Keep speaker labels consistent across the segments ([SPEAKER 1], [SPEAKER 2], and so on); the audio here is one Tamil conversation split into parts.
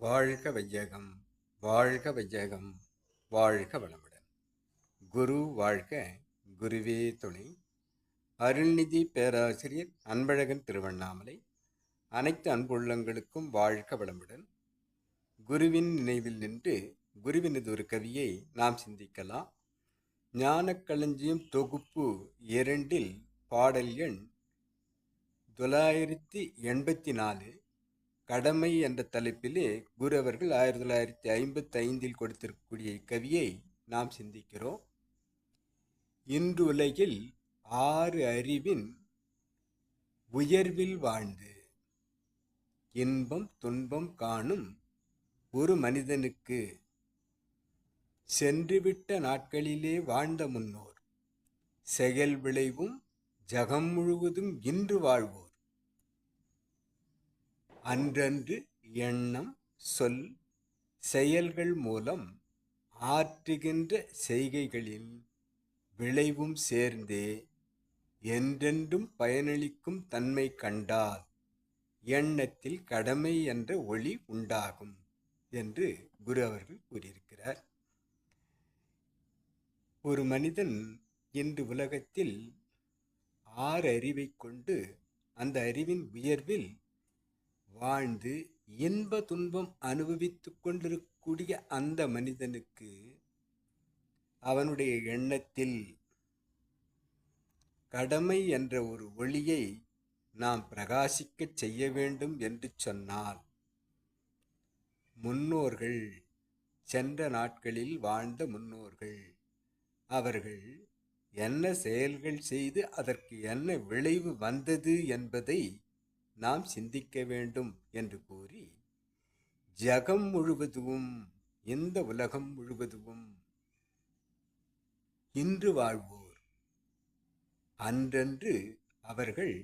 [SPEAKER 1] வாழ்க வையகம், வாழ்க வையகம், வாழ்க வளமுடன். குரு வாழ்க, குருவே துணை. அருள்நிதி பேராசிரியர் அன்பழகன் திருவண்ணாமலை. அனைத்து அன்புள்ளங்களுக்கும் வாழ்க வளமுடன். குருவின் நினைவில் நின்று குருவினது ஒரு கவியை நாம் சிந்திக்கலாம். ஞானக்களஞ்சியம் தொகுப்பு 2 பாடல் எண் 984 கடமை என்ற தலைப்பிலே குரு அவர்கள் 1955 கொடுத்திருக்கக்கூடிய இக்கவியை நாம் சிந்திக்கிறோம். இன்று உலகில் 6 அறிவின் உயர்வில் வாழ்ந்து இன்பம் துன்பம் காணும் ஒரு மனிதனுக்கு சென்றுவிட்ட நாட்களிலே வாழ்ந்த முன்னோர் செயல் விளைவும் ஜகம் முழுவதும் இன்று வாழ்வோர் அன்றன்று எண்ணம் சொல் செயல்கள் மூலம் ஆற்றுகின்ற செய்கைகளில் விளைவும் சேர்ந்தே என்றென்றும் பயனளிக்கும் தன்மை கண்டால் எண்ணத்தில் கடமை என்ற ஒளி உண்டாகும் என்று குரு அவர்கள் கூறியிருக்கிறார். ஒரு மனிதன் இன்று உலகத்தில் 6 அறிவை கொண்டு அந்த அறிவின் உயர்வில் வாழ்ந்து இன்ப துன்பம் அனுபவித்துக் கொண்டிருக்கக்கூடிய அந்த மனிதனுக்கு அவனுடைய எண்ணத்தில் கடமை என்ற ஒரு ஒளியை நாம் பிரகாசிக்கச் செய்ய வேண்டும் என்று சொன்னால், முன்னோர்கள், சென்ற நாட்களில் வாழ்ந்த முன்னோர்கள், அவர்கள் என்ன செயல்கள் செய்து அதற்கு என்ன விளைவு வந்தது என்பதை நாம் சிந்திக்க வேண்டும் என்று கூறி, ஜகம் முழுவதும், இந்த உலகம் முழுவதும் இன்று வாழ்வோர் அன்றன்று அவர்கள்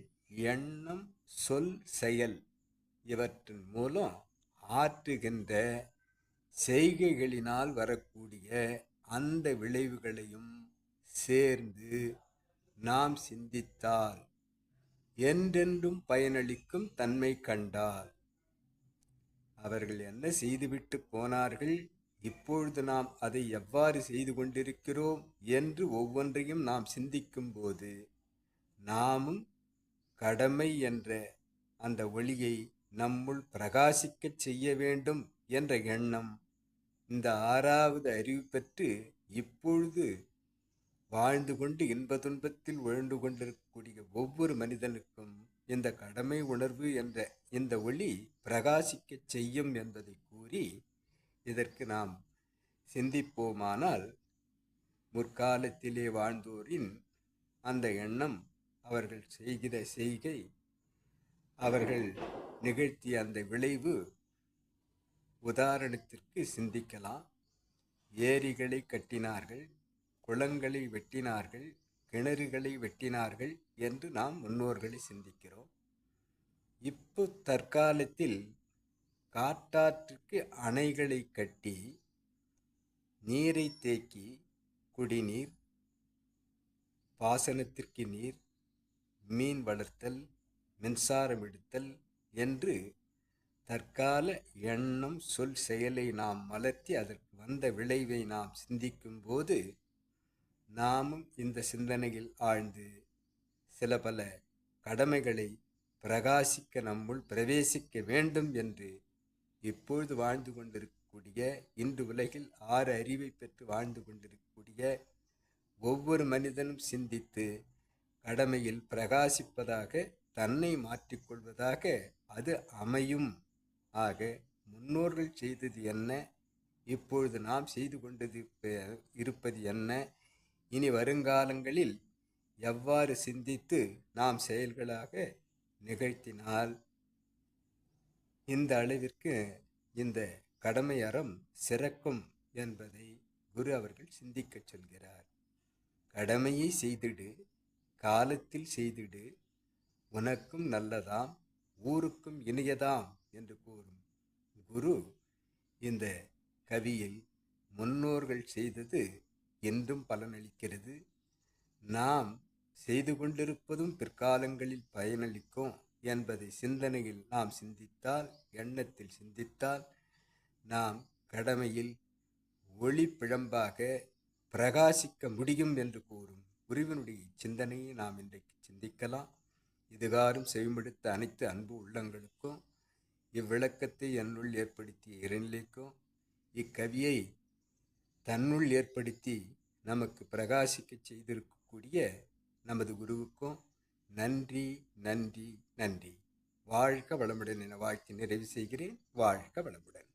[SPEAKER 1] எண்ணம் சொல் செயல் இவற்றின் மூலம் ஆற்றுகின்ற செய்கைகளினால் வரக்கூடிய அந்த விளைவுகளையும் சேர்ந்து நாம் சிந்தித்தால் என்றென்றும் பயனளிக்கும் தன்மை கண்டால், அவர்கள் என்ன செய்துவிட்டு போனார்கள், இப்பொழுது நாம் அதை எவ்வாறு செய்து கொண்டிருக்கிறோம் என்று ஒவ்வொன்றையும் நாம் சிந்திக்கும் போது நாமும் கடமை என்ற அந்த ஒளியை நம்முள் பிரகாசிக்கச் செய்ய வேண்டும் என்ற எண்ணம் இந்த 6வது அறிவு பெற்று இப்பொழுது வாழ்ந்து கொண்டு இன்ப துன்பத்தில் உழந்து கொண்டிருக்கக்கூடிய ஒவ்வொரு மனிதனுக்கும் இந்த கடமை உணர்வு என்ற இந்த ஒளி பிரகாசிக்கச் செய்யும் என்பதை கூறி, இதற்கு நாம் சிந்திப்போமானால் முற்காலத்திலே வாழ்ந்தோரின் அந்த எண்ணம், அவர்கள் செய்கிற செய்கை, அவர்கள் நிகழ்த்திய அந்த விளைவு, உதாரணத்திற்கு சிந்திக்கலாம். ஏரிகளை கட்டினார்கள், குளங்களை வெட்டினார்கள், கிணறுகளை வெட்டினார்கள் என்று நாம் முன்னோர்களை சிந்திக்கிறோம். இப்போ தற்காலத்தில் காட்டாற்றுக்கு அணைகளை கட்டி நீரை தேக்கி குடிநீர், பாசனத்திற்கு நீர், மீன் வளர்த்தல், மின்சாரம் எடுத்தல் என்று தற்கால எண்ணம் சொல் செயலை நாம் வளர்த்தி அதற்கு வந்த விளைவை நாம் சிந்திக்கும் போது நாமும் இந்த சிந்தனையில் ஆழ்ந்து சில பல கடமைகளை பிரகாசிக்க நம்முள் பிரவேசிக்க வேண்டும் என்று இப்பொழுது வாழ்ந்து கொண்டிருக்கக்கூடிய, இன்று உலகில் 6 அறிவை பெற்று வாழ்ந்து கொண்டிருக்கக்கூடிய ஒவ்வொரு மனிதனும் சிந்தித்து கடமையில் பிரகாசிப்பதாக, தன்னை மாற்றிக்கொள்வதாக அது அமையும். ஆக முன்னோர்கள் செய்தது என்ன, இப்பொழுது நாம் செய்து கொண்டது இருப்பது என்ன, இனி வருங்காலங்களில் எவ்வாறு சிந்தித்து நாம் செயல்களாக நிகழ்த்தினால் இந்த அளவிற்கு இந்த கடமை அறம் சிறக்கும் என்பதை குரு அவர்கள் சிந்திக்கச் சொல்கிறார். கடமையை செய்திடு, காலத்தில் செய்திடு, உனக்கும் நல்லதாம் ஊருக்கும் இனியதாம் என்று கூறும் குரு இந்த கவியில் முன்னோர்கள் செய்தது என்றும் பலனளிக்கிறது, நாம் செய்து கொண்டிருப்பதும் பிற்காலங்களில் பயனளிக்கும் என்பதை சிந்தனையில் நாம் சிந்தித்தால், எண்ணத்தில் சிந்தித்தால் நாம் கடமையில் ஒளி பிழம்பாக பிரகாசிக்க முடியும் என்று கூறும் குருவினுடைய சிந்தனையை நாம் இன்றைக்கு சிந்திக்கலாம். இதுகாரும் செவிமடுத்த அனைத்து அன்பு உள்ளங்களுக்கும், இவ்விளக்கத்தை என்னுள் ஏற்படுத்திய இறைநிலைக்கும், இக்கவியை தன்னுள் ஏற்படுத்தி நமக்கு பிரகாசிக்க செய்திருக்கக்கூடிய நமது குருவுக்கும் நன்றி நன்றி நன்றி. வாழ்க வளமுடன் என வாழ்த்தி நிறைவு செய்கிறேன். வாழ்க வளமுடன்.